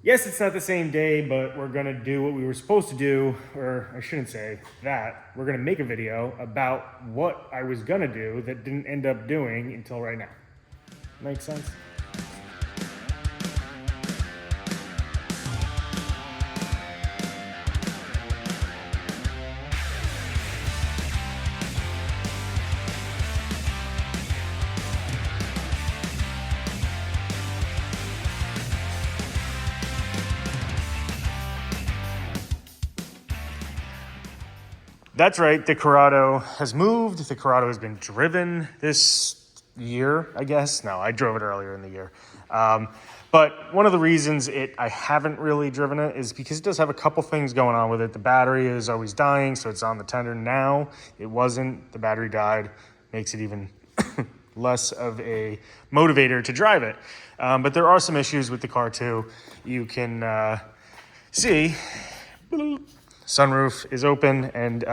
Yes, it's not the same day, but we're gonna do what we were supposed to do, or I shouldn't say that. We're gonna make a video about what I was gonna do that didn't end up doing until right now. Make sense? That's right, the Corrado has moved. The Corrado has been driven this year, I guess. No, I drove it earlier in the year. But one of the reasons I haven't really driven it is because it does have a couple things going on with it. The battery is always dying, so it's on the tender now. It wasn't. The battery died. Makes it even less of a motivator to drive it. But there are some issues with the car too. You can see sunroof is open and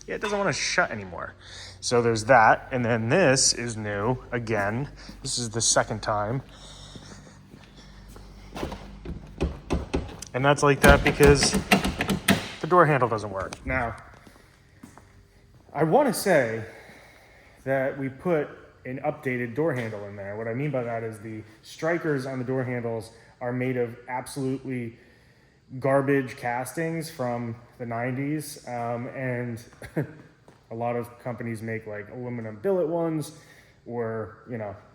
it doesn't want to shut anymore. So there's that. And then this is new again. This is the second time. And that's like that because the door handle doesn't work. Now, I want to say that we put an updated door handle in there. What I mean by that is the strikers on the door handles are made of absolutely garbage castings from the 90s, and a lot of companies make like aluminum billet ones, or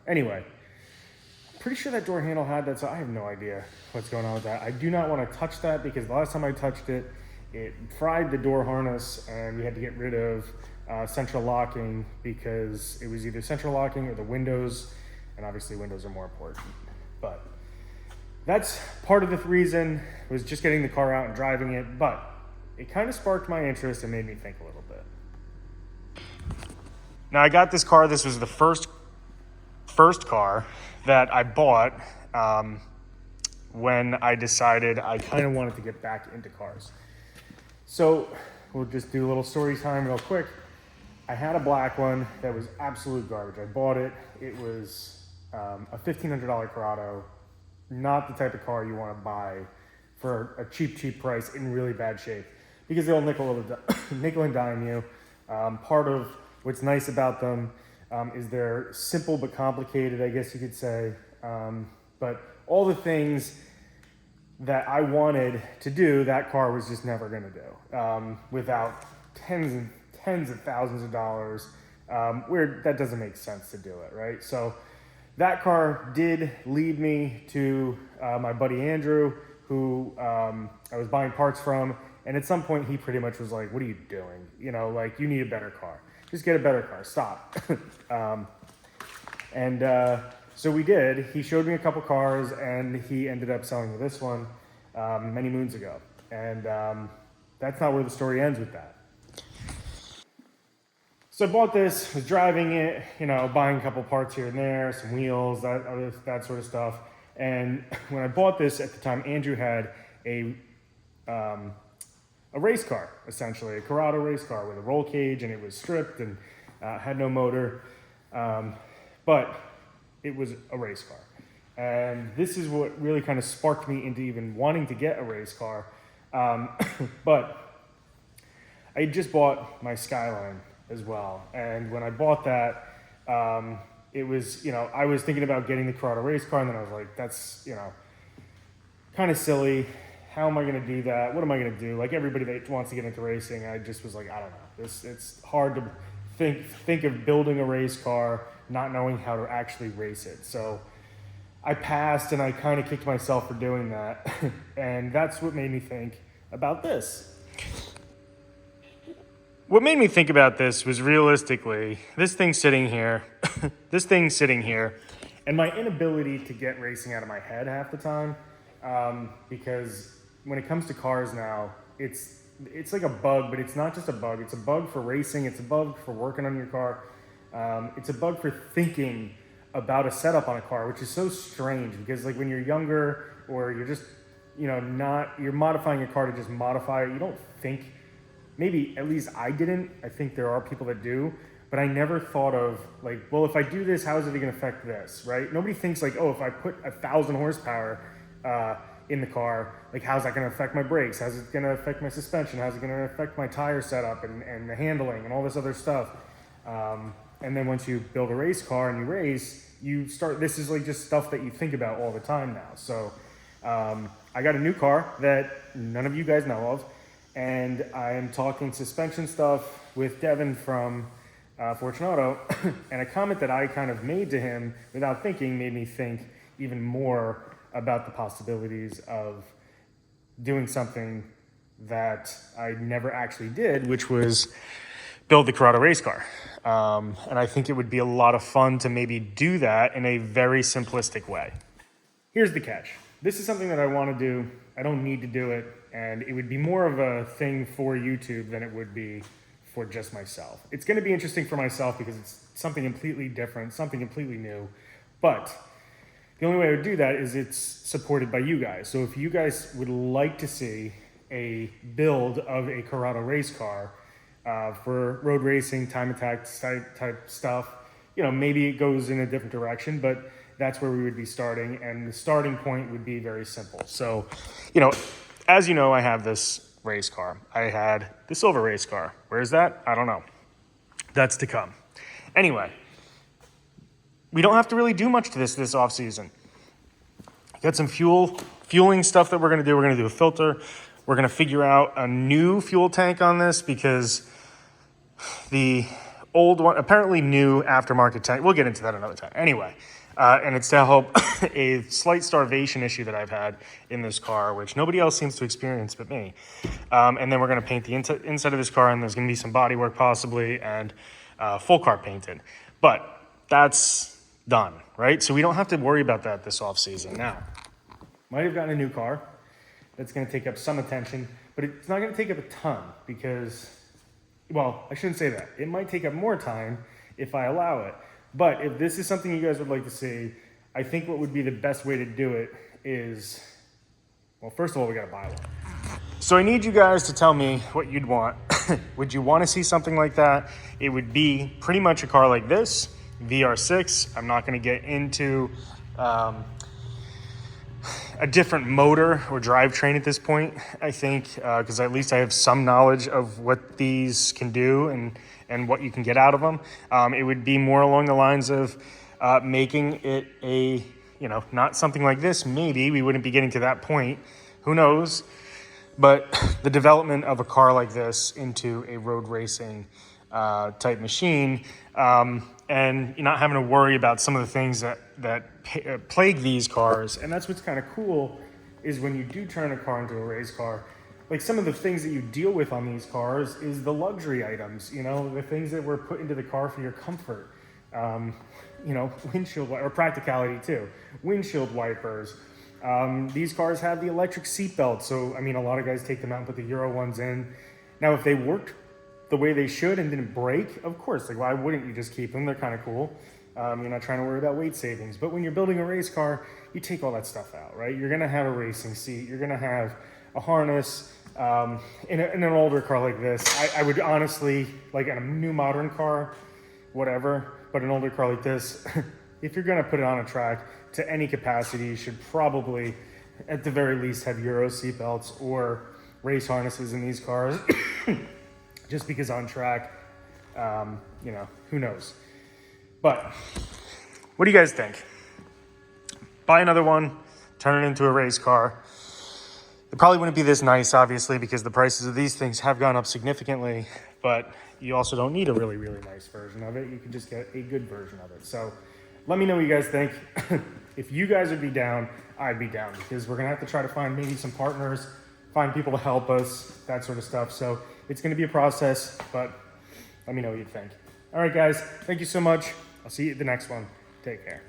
anyway, pretty sure that door handle had that, so I have no idea what's going on with that. I do not want to touch that because the last time I touched it, it fried the door harness and we had to get rid of central locking because it was either central locking or the windows, and obviously windows are more important. But that's part of the reason, was just getting the car out and driving it, but it kind of sparked my interest and made me think a little bit. Now I got this car, this was the first car that I bought when I decided I kind of wanted to get back into cars. So we'll just do a little story time real quick. I had a black one that was absolute garbage. I bought it. It was a $1,500 Corrado. Not the type of car you want to buy for a cheap price in really bad shape, because they'll nickel and dime you. Part of what's nice about them is they're simple but complicated, I guess you could say. But all the things that I wanted to do, that car was just never going to do without tens of thousands of dollars, where that doesn't make sense to do it, right? So that car did lead me to my buddy Andrew, who I was buying parts from. And at some point, he pretty much was like, what are you doing? You need a better car. Just get a better car. Stop. So we did. He showed me a couple cars, and he ended up selling me this one many moons ago. And that's not where the story ends with that. So I bought this, was driving it, buying a couple parts here and there, some wheels, that sort of stuff. And when I bought this at the time, Andrew had a race car, essentially, a Corrado race car with a roll cage, and it was stripped and had no motor, but it was a race car. And this is what really kind of sparked me into even wanting to get a race car. But I just bought my Skyline as well. And when I bought that, it was, I was thinking about getting the Corrado race car, and then I was like, that's, kind of silly. How am I going to do that? What am I going to do? Like everybody that wants to get into racing, I just was like, I don't know. It's hard to think of building a race car, not knowing how to actually race it. So I passed, and I kind of kicked myself for doing that. And that's what made me think about this. What made me think about this was realistically, this thing sitting here, and my inability to get racing out of my head half the time, because when it comes to cars now, it's like a bug, but it's not just a bug. It's a bug for racing. It's a bug for working on your car. It's a bug for thinking about a setup on a car, which is so strange, because like when you're younger, or you're just, you're modifying your car to just modify it, you don't think. Maybe, at least I didn't. I think there are people that do, but I never thought of like, well, if I do this, how is it going to affect this, right? Nobody thinks like, oh, if I put 1,000 horsepower, in the car. Like, how's that going to affect my brakes? How's it going to affect my suspension? How's it going to affect my tire setup and the handling and all this other stuff? And then once you build a race car and you race, you start, this is like just stuff that you think about all the time now. So I got a new car that none of you guys know of, and I am talking suspension stuff with Devin from Fortunato, and a comment that I kind of made to him without thinking made me think even more about the possibilities of doing something that I never actually did, which was build the Corrado race car. And I think it would be a lot of fun to maybe do that in a very simplistic way. Here's the catch. This is something that I want to do. I don't need to do it, and it would be more of a thing for YouTube than it would be for just myself. It's going to be interesting for myself because it's something completely different, something completely new, but the only way I would do that is it's supported by you guys. So if you guys would like to see a build of a Corrado race car for road racing, time attack type stuff, you know, maybe it goes in a different direction, but that's where we would be starting. And the starting point would be very simple. So, you know, as you know, I have this race car. I had the silver race car. Where is that? I don't know. That's to come. Anyway, we don't have to really do much to this off season. Got some fueling stuff that we're going to do. We're going to do a filter. We're going to figure out a new fuel tank on this because the old one, apparently new aftermarket tank, we'll get into that another time. Anyway, and it's to help a slight starvation issue that I've had in this car, which nobody else seems to experience but me. And then we're going to paint the inside of this car, and there's going to be some body work possibly, and full car painted. But that's done, right? So we don't have to worry about that this off season. Now, might have gotten a new car. That's going to take up some attention, but it's not going to take up a ton because, well, I shouldn't say that. It might take up more time if I allow it. But if this is something you guys would like to see, I think what would be the best way to do it is, well, first of all, we got to buy one. So I need you guys to tell me what you'd want. Would you want to see something like that? It would be pretty much a car like this, VR6. I'm not going to get into a different motor or drivetrain at this point, I think, because at least I have some knowledge of what these can do and what you can get out of them. It would be more along the lines of making it a, you know, not something like this. Maybe we wouldn't be getting to that point. Who knows? But the development of a car like this into a road racing type machine, and you're not having to worry about some of the things that plague these cars. And that's what's kind of cool is when you do turn a car into a race car, like some of the things that you deal with on these cars is the luxury items, you know, the things that were put into the car for your comfort, you know, windshield, or practicality too, windshield wipers. These cars have the electric seat belts. So, I mean, a lot of guys take them out and put the Euro ones in. Now, if they worked the way they should and didn't break, of course, like why wouldn't you just keep them? They're kind of cool. You're not trying to worry about weight savings. But when you're building a race car, you take all that stuff out, right? You're going to have a racing seat. You're going to have a harness. In an older car like this, I would honestly, like in a new modern car, whatever, but an older car like this, if you're going to put it on a track to any capacity, you should probably, at the very least, have Euro seat belts or race harnesses in these cars. Just because on track, you know, who knows? But what do you guys think? Buy another one, turn it into a race car. It probably wouldn't be this nice, obviously, because the prices of these things have gone up significantly, but you also don't need a really, really nice version of it. You can just get a good version of it. So let me know what you guys think. If you guys would be down, I'd be down, because we're going to have to try to find maybe some partners, find people to help us, that sort of stuff. So it's going to be a process, but let me know what you think. All right, guys, thank you so much. I'll see you at the next one. Take care.